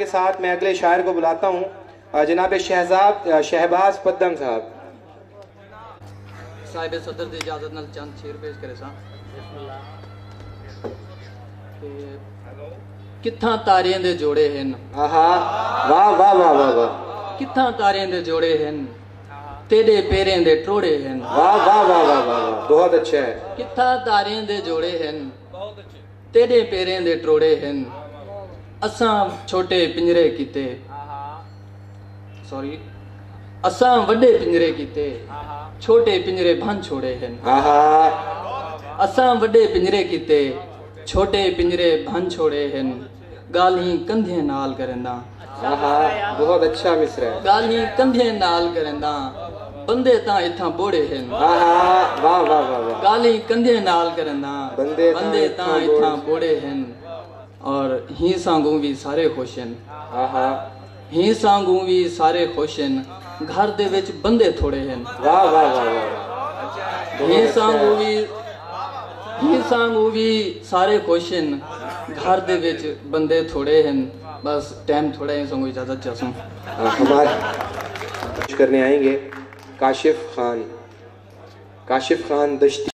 के साथ मैं अगले शायर को बुलाता हूँ जनाब शहबाज पद्दम साहब। साहिब सदर की इजाजत नाल चंद शेर पेश करे सा। कित्थां तारियां दे जोड़े हन, आहा वाह वाह वाह वाह वाह। कित्थां तारियां दे जोड़े हन, तेरे पैरें दे टोड़े हन। वाह वाह वाह वाह वाह, बहुत अच्छा है। कित्थां तारियां दे जोड़े हन, तेरे पैरें दे टोड़े हन। असां छोटे पिंजरे कीते, सॉरी असां वड्डे पिंजरे कीते, छोटे पिंजरे भन छोड़े हन। असां वड्डे पिंजरे कीते, छोटे पिंजरे भन छोड़े हन। गाली कंधे नाल करंदा, बहुत अच्छा मिसरा है। गाली कंधे नाल करंदा, बंदे तां इत्थां बोड़े हन। वाह वाह वाह वाह। गाली कंधे नाल करंदा, बंदे तां इत्थां बोड़े हन। और ही सांगू भी सारे खुश हन, ही सांगू भी सारे खुश हन। घर दे विच बंदे थोड़े हन। वाह वाह वाह वाह। ही सांगू भी सारे खुश हन। घर दे विच बंदे थोड़े हन। बस टाइम थोड़ा है, संगू इजाजत चाहूँ। हमारे करने आएंगे काशिफ खान दश्ती।